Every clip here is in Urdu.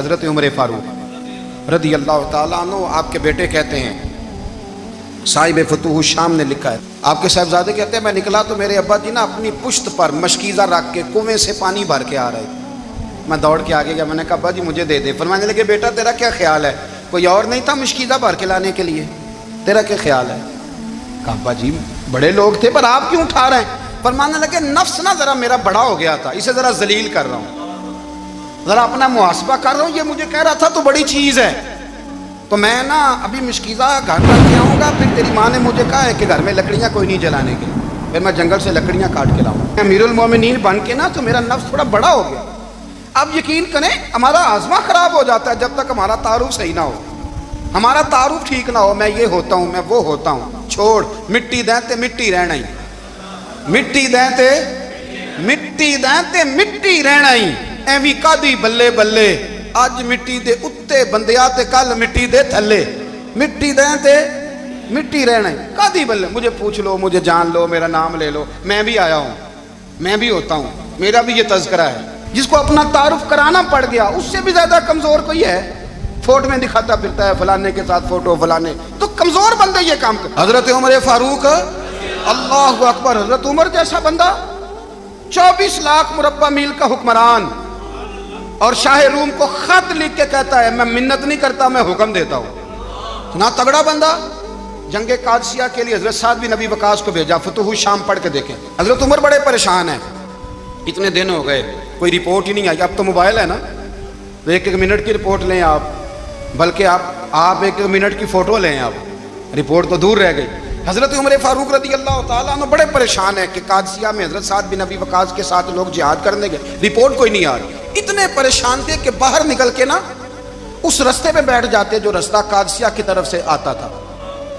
حضرت عمر فاروق رضی اللہ تعالیٰ عنہ آپ کے بیٹے کہتے ہیں، صاحب فتوح الشام نے لکھا ہے، آپ کے صاحبزادے کہتے ہیں میں نکلا تو میرے ابا جی نا اپنی پشت پر مشکیزہ رکھ کے کنویں سے پانی بھر کے آ رہے تھے۔ میں دوڑ کے آگے گیا، میں نے کہا ابا جی مجھے دے دے۔ فرمانے لگے بیٹا تیرا کیا خیال ہے، کوئی اور نہیں تھا مشکیزہ بھر کے لانے کے لیے، تیرا کیا خیال ہے؟ کہا ابا جی بڑے لوگ تھے پر آپ کیوں اٹھا رہے ہیں؟ فرمانے لگے نفس نا ذرا میرا بڑا ہو گیا تھا، اسے ذرا ذلیل کر رہا ہوں، ذرا اپنا محاسبہ کر رہا ہوں، یہ مجھے کہہ رہا تھا تو بڑی چیز ہے، تو میں نا ابھی مشکیزہ گھر رکھ کے آؤں گا، پھر تیری ماں نے مجھے کہا ہے کہ گھر میں لکڑیاں کوئی نہیں جلانے کے، پھر میں جنگل سے لکڑیاں کاٹ کے لاؤں گا۔ امیر المومنین بن کے نا تو میرا نفس تھوڑا بڑا ہو گیا۔ اب یقین کریں ہمارا آزما خراب ہو جاتا ہے جب تک ہمارا تعارف صحیح نہ ہو، ہمارا تعارف ٹھیک نہ ہو، میں یہ ہوتا ہوں میں وہ ہوتا ہوں، چھوڑ مٹی دیں تے مٹی رہنا ہی، مٹی دیں تے مٹی دیں تے مٹی رہنا ہی، ایویں کادی بلے بلے اج مٹی دے اتے بندیا تے کل مٹی دے تھلے، مٹی دیں تے مٹی رہنا ہی، کادی بلے، مجھے پوچھ لو مجھے جان لو میرا نام لے لو، میں بھی آیا ہوں، میں بھی ہوتا ہوں، میرا بھی یہ تذکرہ ہے۔ جس کو اپنا تعارف کرانا پڑ گیا اس سے بھی زیادہ کمزور کوئی ہے؟ فوٹو میں دکھاتا پھرتا ہے فلانے کے ساتھ فوٹو فلانے، تو کمزور بندے یہ کام کر۔ حضرت عمر فاروق اللہ اکبر، حضرت عمر جیسا بندہ 24 لاکھ مربع میل کا حکمران، اور شاہ روم کو خط لکھ کے کہتا ہے میں منت نہیں کرتا میں حکم دیتا ہوں، نہ تگڑا بندہ۔ جنگ قادسیہ کے لیے حضرت سعد بن ابی وقاص کو بھیجا، فتوح الشام پڑھ کے دیکھیں۔ حضرت عمر بڑے پریشان ہیں، اتنے دن ہو گئے کوئی رپورٹ ہی نہیں آئی، اب تو موبائل ہے نا، ایک ایک منٹ کی رپورٹ لیں آپ، بلکہ آپ ایک ایک منٹ کی فوٹو لیں، آپ رپورٹ تو دور رہ گئی۔ حضرت عمر فاروق رضی اللہ تعالیٰ عنہ بڑے پریشان ہیں کہ قادسیہ میں حضرت سعد بن ابی وقاص کے ساتھ لوگ جہاد کرنے گئے، رپورٹ کوئی نہیں آ رہی، اتنے پریشان تھے کہ باہر نکل کے نا اس رستے پہ بیٹھ جاتے جو رستہ قادسیہ کی طرف سے آتا تھا،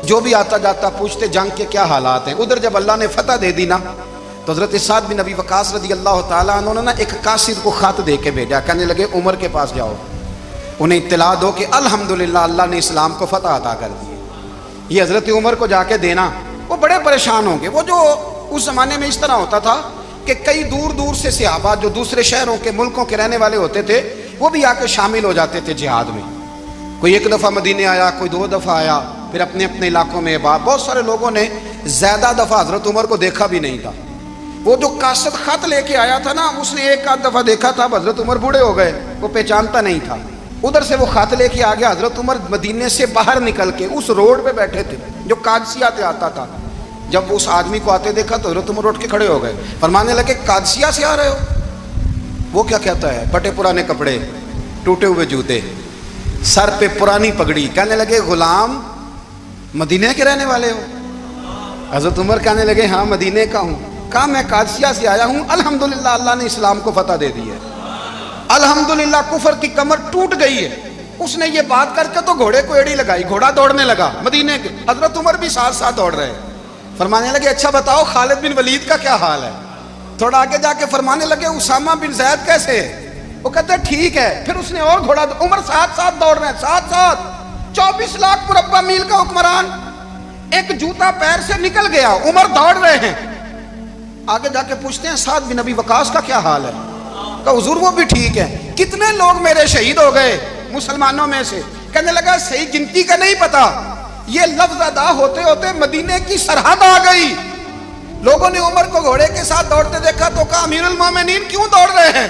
جو بھی آتا جاتا پوچھتے جنگ کے کیا حالات ہیں۔ ادھر جب اللہ نے فتح دے دی نا تو حضرت سعد بن ابی وقاص رضی اللہ تعالیٰ عنہ نے ایک قاصد کو خط دے کے بھیجا، کہنے لگے عمر کے پاس جاؤ، انہیں اطلاع دو کہ الحمدللہ اللہ نے اسلام کو فتح عطا کر دی۔ یہ حضرت عمر کو جا کے دینا، وہ بڑے پریشان ہوں گے۔ وہ جو اس زمانے میں اس طرح ہوتا تھا کہ کئی دور دور سے صحابہ جو دوسرے شہروں کے ملکوں کے رہنے والے ہوتے تھے وہ بھی آ کے شامل ہو جاتے تھے جہاد میں، کوئی ایک دفعہ مدینے آیا، کوئی 2 دفعہ آیا، پھر اپنے اپنے علاقوں میں بہت سارے لوگوں نے زیادہ دفعہ حضرت عمر کو دیکھا بھی نہیں تھا۔ وہ جو قاصد خط لے کے آیا تھا نا اس نے ایک آدھ دفعہ دیکھا تھا، حضرت عمر بوڑھے ہو گئے، وہ پہچانتا نہیں تھا، ادھر سے وہ خط لے کے آ گیا۔ حضرت عمر مدینے سے باہر نکل کے اس روڈ پہ بیٹھے تھے جو قادسیہ سے آتا تھا، جب اس آدمی کو آتے دیکھا تو حضرت عمر اٹھ کے کھڑے ہو گئے، فرمانے لگے قادسیہ سے آ رہے ہو؟ وہ کیا کہتا ہے؟ پھٹے پرانے کپڑے، ٹوٹے ہوئے جوتے، سر پہ پرانی پگڑی، کہنے لگے غلام مدینے کے رہنے والے ہو؟ حضرت عمر کہنے لگے ہاں مدینے کا ہوں۔ کہا میں قادسیہ سے آیا ہوں، الحمدللہ اللہ نے اسلام کو فتح دے دی ہے، الحمدللہ کفر کی کمر ٹوٹ گئی ہے۔ اس نے یہ بات کر کے تو گھوڑے کو ایڑی لگائی، گھوڑا دوڑنے لگا مدینے کے، حضرت عمر بھی ساتھ ساتھ دوڑ رہے، فرمانے لگے اچھا بتاؤ خالد بن ولید کا کیا حال ہے؟ تھوڑا آگے جا کے فرمانے لگے اسامہ بن زید کیسے ہے؟ وہ کہتے ہیں ٹھیک ہے۔ پھر اس نے اور گھوڑا، عمر ساتھ ساتھ دوڑ رہے ہیں، ساتھ ساتھ 24 لاکھ مربع میل کا حکمران، ایک جوتا پیر سے نکل گیا، عمر دوڑ رہے ہیں۔ آگے جا کے پوچھتے ہیں سعد بن ابی وقاص کا کیا حال ہے؟ کہا حضور وہ بھی ٹھیک ہے۔ کتنے لوگ میرے شہید ہو گئے مسلمانوں میں سے؟ کہنے لگا صحیح گنتی کا نہیں پتا، یہ لفظ ادا ہوتے ہوتے مدینے کی سرحد آ گئی۔ لوگوں نے عمر کو گھوڑے کے ساتھ دوڑتے دیکھا تو کہا امیر المومنین کیوں دوڑ رہے ہیں؟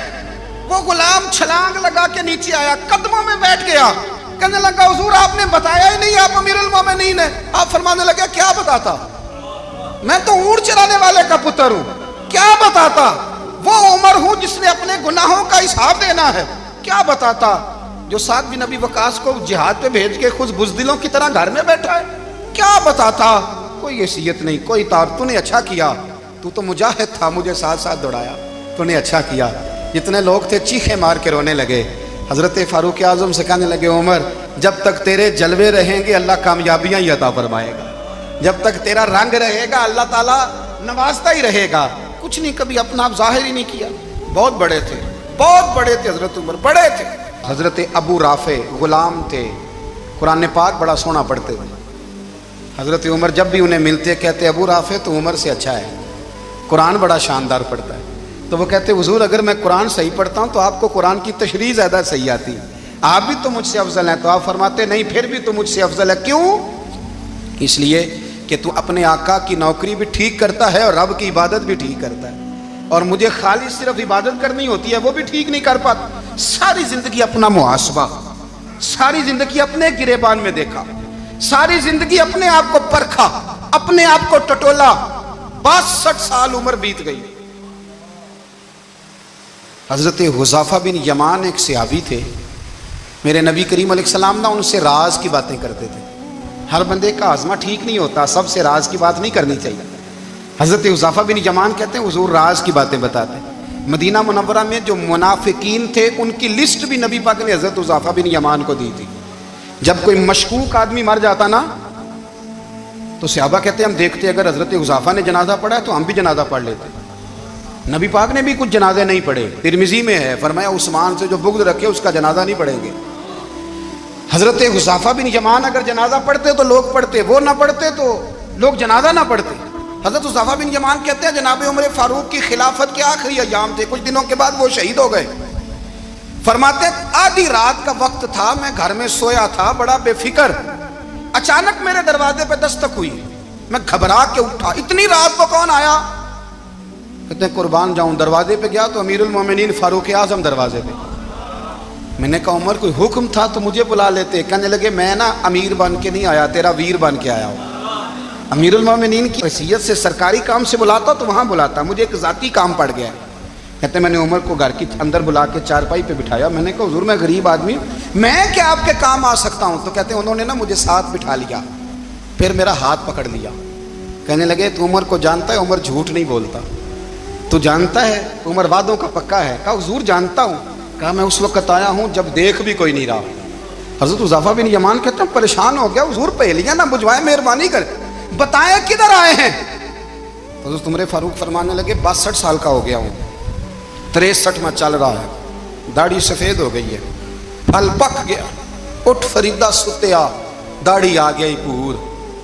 وہ غلام چھلانگ لگا کے نیچے آیا، قدموں میں بیٹھ گیا، کہنے لگا حضور آپ نے بتایا ہی نہیں آپ امیر المومنین ہیں۔ آپ فرمانے لگے کیا بتاتا، میں تو اونٹ چرانے والے کا پتر ہوں، کیا بتاتا؟ وہ عمر ہوں جس نے اپنے گناہوں کا حساب دینا ہے، کیا بتاتا؟ جو سعد بن ابی وقاص کو جہاد پہ بھیج کے خود بزدلوں کی طرح گھر میں بیٹھا ہے، کیا بتاتا؟ کوئی حیثیت نہیں، کوئی تو نے اچھا کیا، تو مجاہد تھا، مجھے ساتھ ساتھ دوڑایا، تو نے اچھا کیا۔ جتنے لوگ تھے چیخے مار کے رونے لگے۔ حضرت فاروق اعظم سے کہنے لگے عمر جب تک تیرے جلوے رہیں گے اللہ کامیابیاں ہی عطا فرمائے گا، جب تک تیرا رنگ رہے گا اللہ تعالیٰ نوازتا ہی رہے گا، کچھ نہیں کبھی اپنا آپ ظاہر ہی نہیں کیا۔ بہت بڑے تھے، بہت بڑے تھے حضرت عمر، بڑے تھے۔ حضرت ابو رافع غلام تھے، قرآن پاک بڑا سونا پڑھتے تھے۔ حضرت عمر جب بھی انہیں ملتے کہتے ابو رافع تو عمر سے اچھا ہے، قرآن بڑا شاندار پڑھتا ہے۔ تو وہ کہتے حضور اگر میں قرآن صحیح پڑھتا ہوں تو آپ کو قرآن کی تشریح زیادہ صحیح آتی ہے، آپ بھی تو مجھ سے افضل ہیں. تو آپ فرماتے نہیں پھر بھی تو مجھ سے افضل ہے. کیوں؟ اس لیے کہ تو اپنے آقا کی نوکری بھی ٹھیک کرتا ہے اور رب کی عبادت بھی ٹھیک کرتا ہے, اور مجھے خالی صرف عبادت کرنی ہوتی ہے, وہ بھی ٹھیک نہیں کر پاتا. ساری زندگی اپنا محاسبہ, ساری زندگی اپنے گریبان میں دیکھا, ساری زندگی اپنے آپ کو پرکھا, اپنے آپ کو ٹٹولا. 62 سال عمر بیت گئی. حضرت حذیفہ بن یمان ایک صحابی تھے, میرے نبی کریم علیہ السلام نا ان سے راز کی باتیں کرتے تھے. ہر بندے کا ہاضمہ ٹھیک نہیں ہوتا, سب سے راز کی بات نہیں کرنی چاہیے. حضرت حذیفہ بن یمان کہتے ہیں حضور راز کی باتیں بتاتے. مدینہ منورہ میں جو منافقین تھے ان کی لسٹ بھی نبی پاک نے حضرت حذیفہ بن یمان کو دی تھی. جب کوئی مشکوک آدمی مر جاتا نا تو صحابہ کہتے ہیں ہم دیکھتے اگر حضرت حذیفہ نے جنازہ پڑھا ہے تو ہم بھی جنازہ پڑھ لیتے. نبی پاک نے بھی کچھ جنازے نہیں پڑھے. ترمذی میں ہے, فرمایا عثمان سے جو بغض رکھے اس کا جنازہ نہیں پڑھیں گے. حضرت حذیفہ بن یمان اگر جنازہ پڑھتے تو لوگ پڑھتے, وہ نہ پڑھتے تو لوگ جنازہ نہ پڑھتے. حضرت حذیفہ بن یمان کہتے ہیں جناب عمر فاروق کی خلافت کے آخری ایام تھے, کچھ دنوں کے بعد وہ شہید ہو گئے. فرماتے آدھی رات کا وقت تھا, میں گھر میں سویا تھا بڑا بے فکر, اچانک میرے دروازے پہ دستک ہوئی, میں گھبرا کے اٹھا, اتنی رات کو کون آیا؟ کہتے ہیں قربان جاؤں, دروازے پہ گیا تو امیر المومنین فاروق اعظم دروازے پہ. میں نے کہا عمر کوئی حکم تھا تو مجھے بلا لیتے. کہنے لگے میں نا امیر بن کے نہیں آیا, تیرا ویر بن کے آیا ہوں. امیر المومنین کی حیثیت سے سرکاری کام سے بلاتا تو وہاں بلاتا, مجھے ایک ذاتی کام پڑ گیا. کہتے ہیں میں نے عمر کو گھر کی اندر بلا کے چارپائی پہ بٹھایا. میں نے کہا حضور میں غریب آدمی, میں کیا آپ کے کام آ سکتا ہوں؟ تو کہتے ہیں انہوں نے نا مجھے ساتھ بٹھا لیا, پھر میرا ہاتھ پکڑ لیا. کہنے لگے تو عمر کو جانتا ہے؟ عمر جھوٹ نہیں بولتا. تو جانتا ہے؟ عمر وعدوں کا پکا ہے. کہا حضور جانتا ہوں. کہا میں اس وقت آیا ہوں جب دیکھ بھی کوئی نہیں رہا. حضرت حذیفہ بن یمان کہتے ہیں پریشان ہو گیا, حضور پہلیاں نہ بجھوائے, مہربانی کر بتائیں کدھر آئے ہیں. حضرت عمر فاروق فرمانے لگے 62 سال کا ہو گیا ہوں, 63 میں چل رہا ہے, داڑھی سفید ہو گئی ہے, پھل پک گیا, اٹھ فریدہ ستیا, داڑھی آ گئی پور,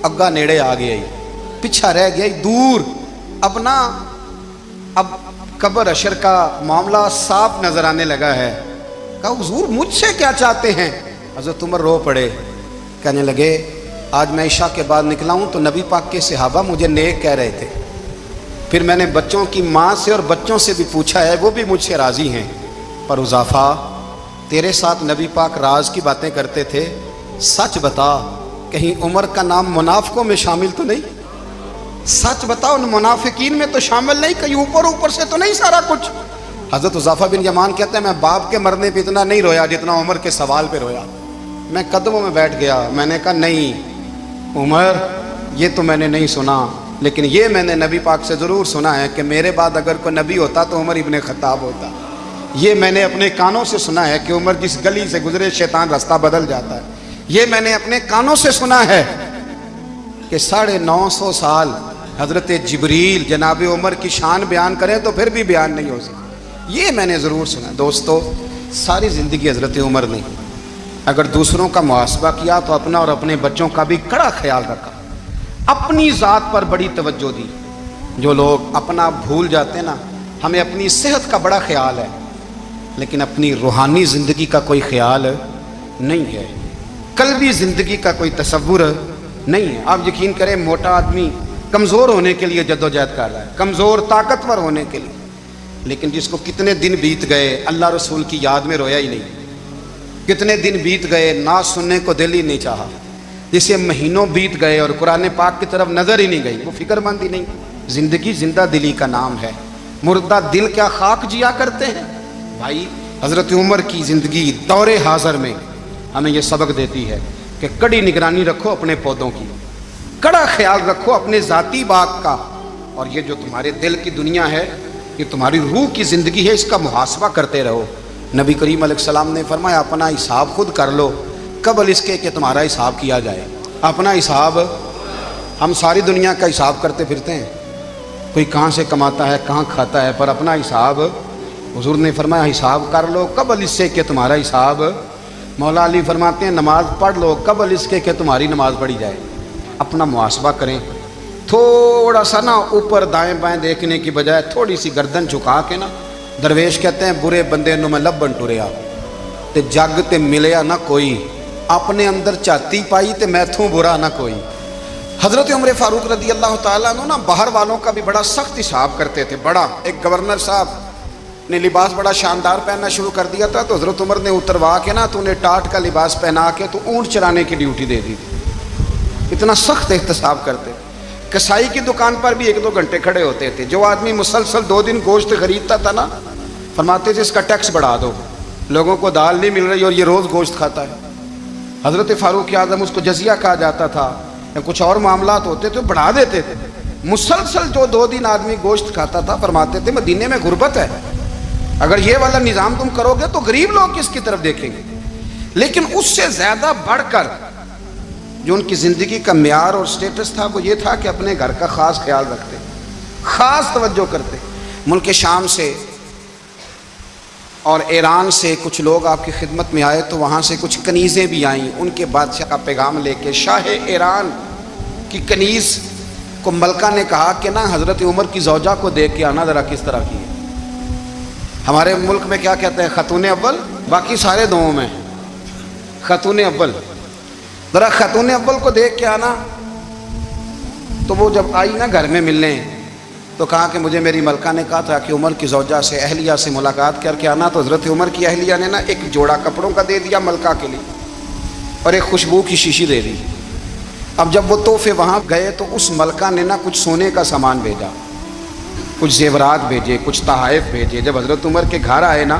اگا نیڑے آ گئی, پیچھا رہ گئی دور. اب قبر اشر کا معاملہ صاف نظر آنے لگا ہے. کہا حضور مجھ سے کیا چاہتے ہیں؟ حضرت عمر رو پڑے. کہنے لگے آج میں عشاء کے بعد نکلا ہوں تو نبی پاک کے صحابہ مجھے نیک کہہ رہے تھے, پھر میں نے بچوں کی ماں سے اور بچوں سے بھی پوچھا ہے, وہ بھی مجھ سے راضی ہیں. پر حذیفہ تیرے ساتھ نبی پاک راز کی باتیں کرتے تھے, سچ بتا کہیں عمر کا نام منافقوں میں شامل تو نہیں؟ سچ بتا ان منافقین میں تو شامل نہیں, کہیں اوپر سے تو نہیں سارا کچھ؟ حضرت حذیفہ بن یمان کہتے ہیں میں باپ کے مرنے پہ اتنا نہیں رویا جتنا عمر کے سوال پہ رویا. میں قدموں میں بیٹھ گیا. میں نے کہا نہیں عمر, یہ تو میں نے نہیں سنا, لیکن یہ میں نے نبی پاک سے ضرور سنا ہے کہ میرے بعد اگر کوئی نبی ہوتا تو عمر ابن خطاب ہوتا. یہ میں نے اپنے کانوں سے سنا ہے کہ عمر جس گلی سے گزرے شیطان راستہ بدل جاتا ہے. یہ میں نے اپنے کانوں سے سنا ہے کہ 950 سال حضرت جبریل جناب عمر کی شان بیان کریں تو پھر بھی بیان نہیں ہو سکتا. یہ میں نے ضرور سنا. دوستو ساری زندگی حضرت عمر نے اگر دوسروں کا محاسبہ کیا تو اپنا اور اپنے بچوں کا بھی کڑا خیال رکھا, اپنی ذات پر بڑی توجہ دی. جو لوگ اپنا بھول جاتے ہیں نا, ہمیں اپنی صحت کا بڑا خیال ہے لیکن اپنی روحانی زندگی کا کوئی خیال نہیں ہے, قلبی زندگی کا کوئی تصور نہیں ہے. آپ یقین کریں موٹا آدمی کمزور ہونے کے لیے جدوجہد کر رہا ہے, کمزور طاقتور ہونے کے لیے, لیکن جس کو کتنے دن بیت گئے اللہ رسول کی یاد میں رویا ہی نہیں, کتنے دن بیت گئے نعت سننے کو دل ہی نہیں چاہا, جسے مہینوں بیت گئے اور قرآن پاک کی طرف نظر ہی نہیں گئی, وہ فکر مند ہی نہیں. زندگی زندہ دلی کا نام ہے, مردہ دل کیا خاک جیا کرتے ہیں. بھائی حضرت عمر کی زندگی دور حاضر میں ہمیں یہ سبق دیتی ہے کہ کڑی نگرانی رکھو اپنے پودوں کی, کڑا خیال رکھو اپنے ذاتی باغ کا, اور یہ جو تمہارے دل کی دنیا ہے یہ تمہاری روح کی زندگی ہے, اس کا محاسبہ کرتے رہو. نبی کریم علیہ السلام نے فرمایا اپنا حساب خود کر لو قبل اس کے کہ تمہارا حساب کیا جائے. اپنا حساب, ہم ساری دنیا کا حساب کرتے پھرتے ہیں, کوئی کہاں سے کماتا ہے کہاں کھاتا ہے, پر اپنا حساب حضور نے فرمایا حساب کر لو قبل اس سے کہ تمہارا حساب. مولا علی فرماتے ہیں نماز پڑھ لو قبل اس کے کہ تمہاری نماز پڑھی جائے. اپنا محاسبہ کریں, تھوڑا سا نا اوپر دائیں بائیں دیکھنے کی بجائے تھوڑی سی گردن جھکا کے نا, درویش کہتے ہیں برے بندے نو میں لبن ٹریا, تے جگ تے ملیا نہ کوئی، اپنے اندر چاتی پائی تے میتھوں برا نہ کوئی۔ حضرت عمر فاروق رضی اللہ تعالیٰ عنہ نا باہر والوں کا بھی بڑا سخت حساب کرتے تھے، بڑا۔ ایک گورنر صاحب نے لباس بڑا شاندار پہننا شروع کر دیا تھا تو حضرت عمر نے اتروا کے نا تو انہیں ٹاٹ کا لباس پہنا کے تو اونٹ چرانے کی ڈیوٹی دے دی تھی، اتنا سخت احتساب کرتے۔ کسائی کی دکان پر بھی 1-2 گھنٹے کھڑے ہوتے تھے، جو آدمی مسلسل 2 دن گوشت خریدتا تھا نا، فرماتے تھے اس کا ٹیکس بڑھا دو، لوگوں کو دال نہیں مل رہی اور یہ روز گوشت کھاتا ہے۔ حضرت فاروق اعظم، اس کو جزیہ کہا جاتا تھا، یا کچھ اور معاملات ہوتے تھے بڑھا دیتے تھے۔ مسلسل جو 2 دن آدمی گوشت کھاتا تھا، فرماتے تھے مدینے میں غربت ہے، اگر یہ والا نظام تم کرو گے تو غریب لوگ کس کی طرف دیکھیں گے۔ لیکن اس سے زیادہ بڑھ کر جو ان کی زندگی کا معیار اور سٹیٹس تھا وہ یہ تھا کہ اپنے گھر کا خاص خیال رکھتے، خاص توجہ کرتے۔ ملک شام سے اور ایران سے کچھ لوگ آپ کی خدمت میں آئے تو وہاں سے کچھ کنیزیں بھی آئیں، ان کے بادشاہ کا پیغام لے کے۔ شاہ ایران کی کنیز کو ملکہ نے کہا کہ نا حضرت عمر کی زوجہ کو دیکھ کے آنا ذرا کس طرح کی ہے۔ ہمارے ملک میں کیا کہتے ہیں، خاتون اول، باقی سارے دونوں میں خاتون اول، ذرا خاتون اول کو دیکھ کے آنا۔ تو وہ جب آئی نا گھر میں ملنے تو کہا کہ مجھے میری ملکہ نے کہا تھا کہ عمر کی زوجہ سے، اہلیہ سے ملاقات کر کے آنا۔ تو حضرت عمر کی اہلیہ نے نا ایک جوڑا کپڑوں کا دے دیا ملکہ کے لیے اور ایک خوشبو کی شیشی دے دی۔ اب جب وہ تحفے وہاں گئے تو اس ملکہ نے نا کچھ سونے کا سامان بھیجا، کچھ زیورات بھیجے، کچھ تحائف بھیجے۔ جب حضرت عمر کے گھر آئے نا،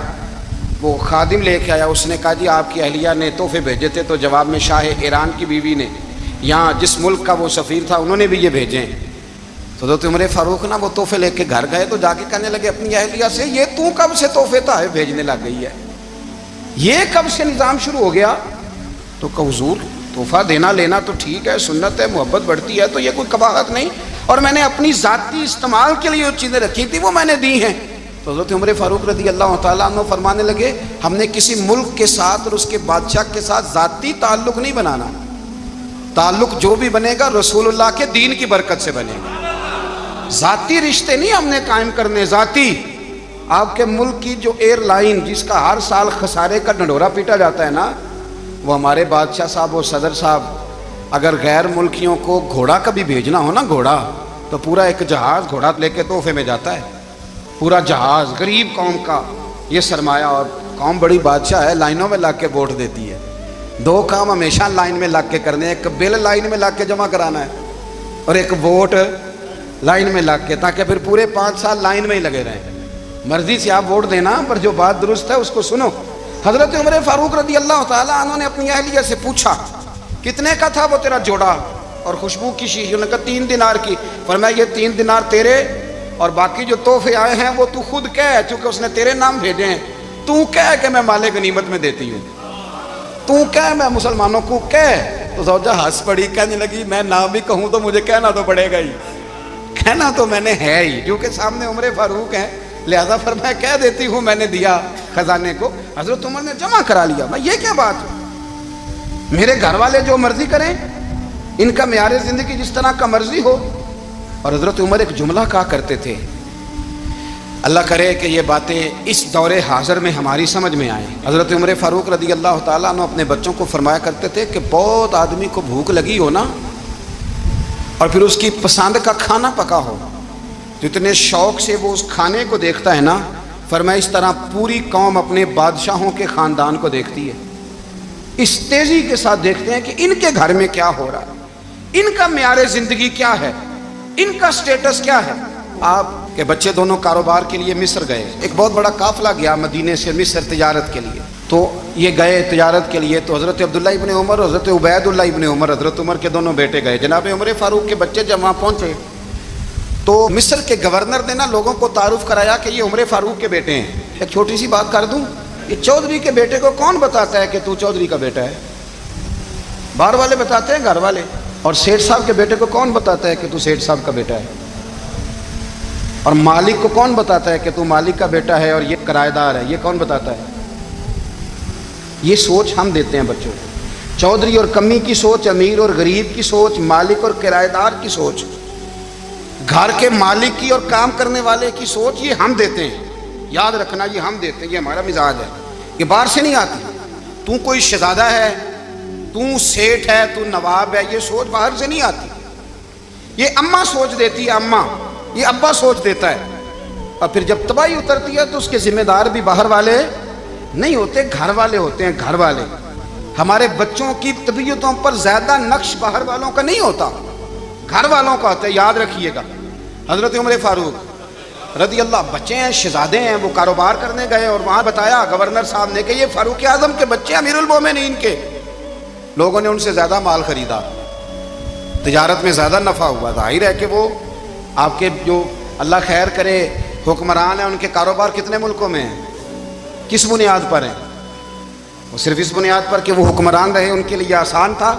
وہ خادم لے کے آیا، اس نے کہا جی آپ کی اہلیہ نے تحفے بھیجے تھے، تو جواب میں شاہ ایران کی بیوی نے، یہاں جس ملک کا وہ سفیر تھا، انہوں نے بھی یہ بھیجے۔ تو حضرت عمر فاروق نا وہ تحفے لے کے گھر گئے تو جا کے کہنے لگے اپنی اہلیہ سے، یہ تو کب سے تحفے تحائف بھیجنے لگ گئی ہے، یہ کب سے نظام شروع ہو گیا؟ تو کہ حضور تحفہ دینا لینا تو ٹھیک ہے، سنت ہے، محبت بڑھتی ہے، تو یہ کوئی قباحت نہیں، اور میں نے اپنی ذاتی استعمال کے لیے جو چیزیں رکھی تھی وہ میں نے دی ہیں۔ تو حضرت عمر فاروق رضی اللہ تعالیٰ عنہ فرمانے لگے ہم نے کسی ملک کے ساتھ اور اس کے بادشاہ کے ساتھ ذاتی تعلق نہیں بنانا، تعلق جو بھی بنے گا رسول اللہ کے دین کی برکت سے بنے گا، ذاتی رشتے نہیں ہم نے قائم کرنے۔ ذاتی آپ کے ملک کی جو ایئر لائن جس کا ہر سال خسارے کا ڈنڈورا پیٹا جاتا ہے نا، وہ ہمارے بادشاہ صاحب اور صدر صاحب اگر غیر ملکیوں کو گھوڑا کبھی بھیجنا ہو نا، گھوڑا، تو پورا ایک جہاز گھوڑا لے کے تحفے میں جاتا ہے، پورا جہاز غریب قوم کا یہ سرمایہ، اور قوم بڑی بادشاہ ہے، لائنوں میں لگ کے ووٹ دیتی ہے۔ 2 کام ہمیشہ لائن میں لگ کے کرنے ہیں، ایک بل لائن میں لگ کے جمع کرانا ہے اور ایک ووٹ لائن میں لگ کے، تاکہ پھر پورے 5 سال لائن میں ہی لگے رہیں۔ مرضی سے آپ ووٹ دینا، پر جو بات درست ہے اس کو سنو۔ حضرت عمر فاروق رضی اللہ تعالیٰ عنہ نے اپنی اہلیہ سے پوچھا کتنے کا تھا وہ تیرا جوڑا اور خوشبو کی شیشی؟ انہوں نے کہا 3 دینار کی۔ فرمایا یہ 3 دینار تیرے، اور باقی جو تحفے آئے ہیں وہ تو خود کہہ، چونکہ اس نے تیرے نام بھیجے ہیں، تو کہہ کہ میں مال غنیمت میں دیتی ہوں، تو کہہ میں مسلمانوں کو کہہ۔ تو زوجہ ہنس پڑی، کہنے لگی میں نہ بھی کہوں تو مجھے کہنا تو پڑے گا ہی، کہنا تو میں نے ہے ہی، کیونکہ سامنے عمر فاروق ہیں، لہذا فرمایا کہہ دیتی ہوں میں نے دیا خزانے کو۔ حضرت عمر نے جمع کرا لیا۔ میں یہ کیا بات ہے، میرے گھر والے جو مرضی کریں، ان کا معیار زندگی جس طرح کا مرضی ہو۔ اور حضرت عمر ایک جملہ کہا کرتے تھے، اللہ کرے کہ یہ باتیں اس دور حاضر میں ہماری سمجھ میں آئیں۔ حضرت عمر فاروق رضی اللہ تعالیٰ عنہ اپنے بچوں کو فرمایا کرتے تھے کہ بہت آدمی کو بھوک لگی ہو نا، اور پھر اس کی پسند کا کھانا پکا ہو، تو اتنے شوق سے وہ اس کھانے کو دیکھتا ہے نا، فرمایا اس طرح پوری قوم اپنے بادشاہوں کے خاندان کو دیکھتی ہے، اس تیزی کے ساتھ دیکھتے ہیں کہ ان کے گھر میں کیا ہو رہا ہے، ان کا معیار زندگی کیا ہے، ان کا سٹیٹس کیا ہے۔ آپ کے بچے دونوں کاروبار کے لیے مصر گئے، ایک بہت بڑا قافلہ گیا مدینے سے مصر تجارت کے لیے، تو یہ گئے تجارت کے لیے، تو حضرت عبداللہ ابن عمر اور حضرت عبید اللہ ابن عمر، حضرت عمر کے دونوں بیٹے گئے۔ جناب عمر فاروق کے بچے جب وہاں پہنچے تو مصر کے گورنر نے نا لوگوں کو تعارف کرایا کہ یہ عمر فاروق کے بیٹے ہیں۔ ایک چھوٹی سی بات کر دوں، یہ چودھری کے بیٹے کو کون بتاتا ہے کہ تو چودھری کا بیٹا ہے؟ باہر والے بتاتے ہیں، گھر والے۔ اور سیٹھ صاحب کے بیٹے کو کون بتاتا ہے کہ تو سیٹھ صاحب کا بیٹا ہے؟ اور مالک کو کون بتاتا ہے کہ تو مالک کا بیٹا ہے اور یہ کرایہ دار ہے؟ یہ کون بتاتا ہے؟ یہ سوچ ہم دیتے ہیں بچوں کو، چودھری اور کمی کی سوچ، امیر اور غریب کی سوچ، مالک اور کرایہ دار کی سوچ، گھر کے مالک کی اور کام کرنے والے کی سوچ، یہ ہم دیتے ہیں۔ یاد رکھنا، یہ ہم دیتے ہیں، یہ ہمارا مزاج ہے، یہ باہر سے نہیں آتی۔ تو کوئی شہزادہ ہے، تو سیٹھ ہے، تو نواب ہے، یہ سوچ باہر سے نہیں آتی. یہ اماں سوچ دیتی ہے، اماں، یہ ابا سوچ دیتا ہے. اور پھر جب تباہی اترتی ہے تو اس کے ذمہ دار بھی باہر والے نہیں ہوتے، گھر والے ہوتے ہیں. گھر والے. ہمارے بچوں کی طبیعتوں پر زیادہ نقش باہر والوں کا نہیں ہوتا، گھر والوں کا ہوتا ہے. یاد رکھیے گا. حضرت عمر فاروق رضی اللہ، بچے ہیں، شہزادے ہیں، وہ کاروبار کرنے گئے اور وہاں بتایا گورنر صاحب نے کہ یہ فاروق اعظم کے بچے امیر المومنین کے. لوگوں نے ان سے زیادہ مال خریدا، تجارت میں زیادہ نفع ہوا. ظاہر ہے کہ وہ آپ کے جو اللہ خیر کرے حکمران ہیں، ان کے کاروبار کتنے ملکوں میں ہیں، کس بنیاد پر ہیں؟ وہ صرف اس بنیاد پر کہ وہ حکمران رہے، ان کے لیے آسان تھا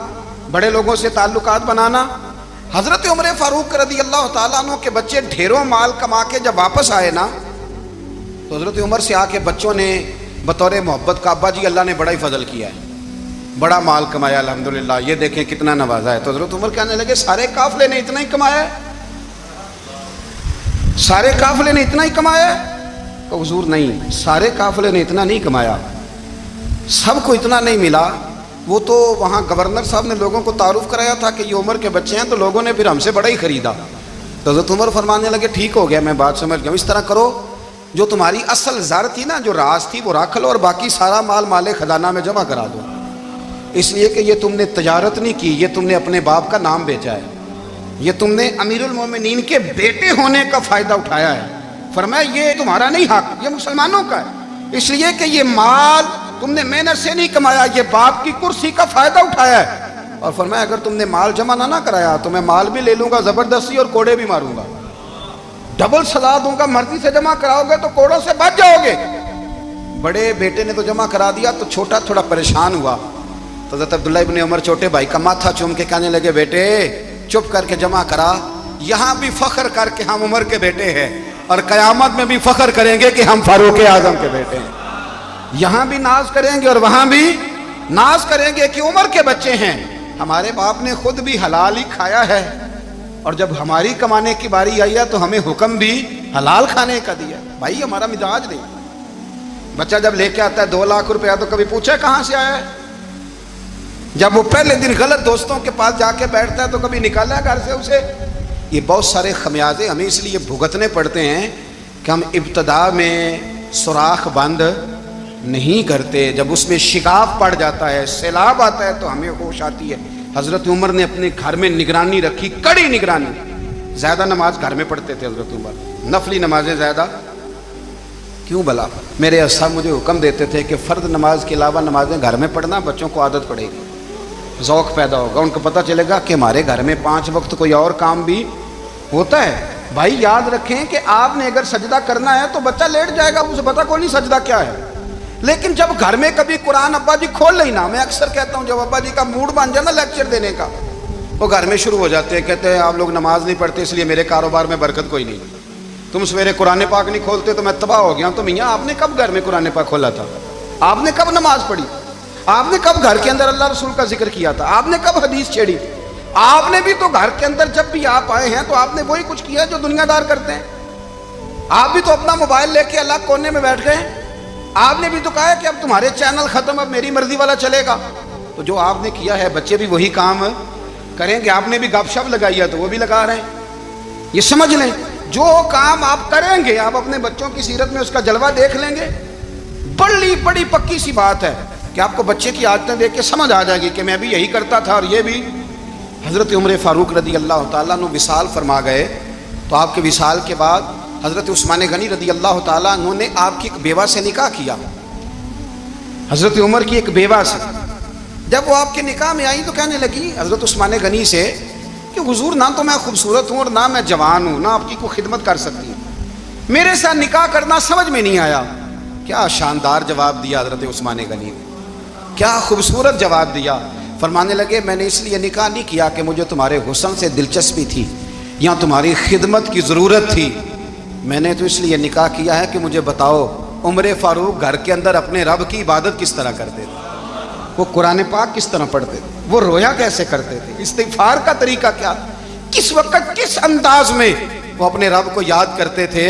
بڑے لوگوں سے تعلقات بنانا. حضرت عمر فاروق رضی اللہ تعالیٰ عنہ کے بچے ڈھیروں مال کما کے جب واپس آئے نا، تو حضرت عمر سے آ کے بچوں نے بطور محبت کا، ابا جی اللہ نے بڑا ہی فضل کیا ہے، بڑا مال کمایا الحمدللہ، یہ دیکھیں کتنا نوازا ہے. تو حضرت عمر کہنے لگے سارے قافلے نے اتنا ہی کمایا ہے، سارے قافلے نے اتنا ہی کمایا ہے؟ کہ حضور نہیں، سارے قافلے نے اتنا نہیں کمایا، سب کو اتنا نہیں ملا. وہ تو وہاں گورنر صاحب نے لوگوں کو تعارف کرایا تھا کہ یہ عمر کے بچے ہیں، تو لوگوں نے پھر ہم سے بڑا ہی خریدا. تو حضرت عمر فرمانے لگے ٹھیک ہو گیا، میں بات سمجھ گیا. اس طرح کرو، جو تمہاری اصل زر تھی نا، جو راز تھی، وہ رکھ لو اور باقی سارا مال مال خزانہ میں جمع کرا دو. اس لیے کہ یہ تم نے تجارت نہیں کی، یہ تم نے اپنے باپ کا نام بیچا ہے، یہ تم نے امیر المومنین کے بیٹے ہونے کا فائدہ اٹھایا ہے. فرمایا یہ تمہارا نہیں حق، یہ مسلمانوں کا ہے. اس لیے کہ یہ مال تم نے محنت سے نہیں کمایا، یہ باپ کی کرسی کا فائدہ اٹھایا ہے. اور فرمایا اگر تم نے مال جمع نہ کرایا تو میں مال بھی لے لوں گا زبردستی اور کوڑے بھی ماروں گا، ڈبل سزا دوں گا. مرضی سے جمع کراؤ گے تو کوڑوں سے بچ جاؤ گے. بڑے بیٹے نے تو جمع کرا دیا، تو چھوٹا تھوڑا پریشان ہوا. تو حضرت عبداللہ ابن عمر چھوٹے بھائی کا ماتھا چوم کے کہنے لگے بیٹے چپ کر کے جمع کرا، یہاں بھی فخر کر کے ہم عمر کے بیٹے ہیں، اور قیامت میں بھی فخر کریں گے کہ ہم فاروق اعظم کے بیٹے ہیں. یہاں بھی ناز کریں گے اور وہاں بھی ناز کریں گے کہ عمر کے بچے ہیں. ہمارے باپ نے خود بھی حلال ہی کھایا ہے، اور جب ہماری کمانے کی باری آئی ہے تو ہمیں حکم بھی حلال کھانے کا دیا. بھائی ہمارا مزاج نہیں. بچہ جب لے کے آتا ہے 2 لاکھ روپیہ تو کبھی پوچھے کہاں سے آیا ہے؟ جب وہ پہلے دن غلط دوستوں کے پاس جا کے بیٹھتا ہے تو کبھی نکالا ہے گھر سے اسے؟ یہ بہت سارے خمیازے ہمیں اس لیے بھگتنے پڑتے ہیں کہ ہم ابتدا میں سوراخ بند نہیں کرتے. جب اس میں شگاف پڑ جاتا ہے، سیلاب آتا ہے تو ہمیں ہوش آتی ہے. حضرت عمر نے اپنے گھر میں نگرانی رکھی، کڑی نگرانی. زیادہ نماز گھر میں پڑھتے تھے حضرت عمر، نفلی نمازیں زیادہ کیوں بلا؟ میرے اساتذہ مجھے حکم دیتے تھے کہ فرض نماز کے علاوہ نمازیں گھر میں پڑھنا، بچوں کو عادت پڑے گی، ذوق پیدا ہوگا، ان کو پتہ چلے گا کہ ہمارے گھر میں 5 وقت کوئی اور کام بھی ہوتا ہے. بھائی یاد رکھیں کہ آپ نے اگر سجدہ کرنا ہے تو بچہ لیٹ جائے گا، اسے پتہ کوئی نہیں سجدہ کیا ہے. لیکن جب گھر میں کبھی قرآن ابا جی کھول لینا، میں اکثر کہتا ہوں جب ابا جی کا موڈ بن جائے نا لیکچر دینے کا، وہ گھر میں شروع ہو جاتے ہیں، کہتے ہیں آپ لوگ نماز نہیں پڑھتے اس لیے میرے کاروبار میں برکت کوئی نہیں، تم سویرے قرآن پاک نہیں کھولتے تو میں تباہ ہو گیا ہوں. تو میاں آپ نے کب گھر میں قرآن پاک کھولا تھا؟ آپ نے کب نماز پڑھی؟ آپ نے کب گھر کے اندر اللہ رسول کا ذکر کیا تھا؟ آپ نے کب حدیث چھیڑی؟ آپ نے بھی تو گھر کے اندر جب بھی آپ آئے ہیں تو آپ نے وہی کچھ کیا جو دنیا دار کرتے ہیں. آپ بھی تو اپنا موبائل لے کے الگ کونے میں بیٹھ گئے. آپ نے بھی تو کہا ہے کہ اب تمہارے چینل ختم، اب میری مرضی والا چلے گا. تو جو آپ نے کیا ہے بچے بھی وہی کام کریں گے. آپ نے بھی گپ شپ لگائی ہے تو وہ بھی لگا رہے ہیں. یہ سمجھ لیں جو کام آپ کریں گے آپ اپنے بچوں کی سیرت میں اس کا جلوہ دیکھ لیں گے. بڑی پکی سی بات ہے کہ آپ کو بچے کی عادتیں دیکھ کے سمجھ آ جائے گی کہ میں بھی یہی کرتا تھا اور یہ بھی. حضرت عمر فاروق رضی اللہ تعالیٰ عنہ وصال فرما گئے تو آپ کے وصال کے بعد حضرت عثمان غنی رضی اللہ تعالیٰ عنہ نے آپ کی ایک بیوہ سے نکاح کیا. حضرت عمر کی ایک بیوہ سے جب وہ آپ کے نکاح میں آئی تو کہنے لگی حضرت عثمان غنی سے کہ حضور نہ تو میں خوبصورت ہوں اور نہ میں جوان ہوں، نہ آپ کی کوئی خدمت کر سکتی ہوں، میرے ساتھ نکاح کرنا سمجھ میں نہیں آیا. کیا شاندار جواب دیا حضرت عثمان غنی نے، کیا خوبصورت جواب دیا. فرمانے لگے میں نے اس لیے نکاح نہیں کیا کہ مجھے تمہارے حسن سے دلچسپی تھی یا تمہاری خدمت کی ضرورت تھی، میں نے تو اس لیے نکاح کیا ہے کہ مجھے بتاؤ عمر فاروق گھر کے اندر اپنے رب کی عبادت کس طرح کرتے تھے، وہ قرآن پاک کس طرح پڑھتے تھے، وہ رویا کیسے کرتے تھے، استغفار کا طریقہ کیا، کس وقت کس انداز میں وہ اپنے رب کو یاد کرتے تھے.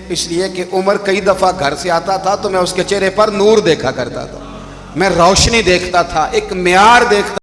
اس لیے کہ عمر کئی دفعہ گھر سے آتا تھا تو میں اس کے چہرے پر نور دیکھا کرتا تھا. میں روشنی دیکھتا تھا، ایک معیار دیکھتا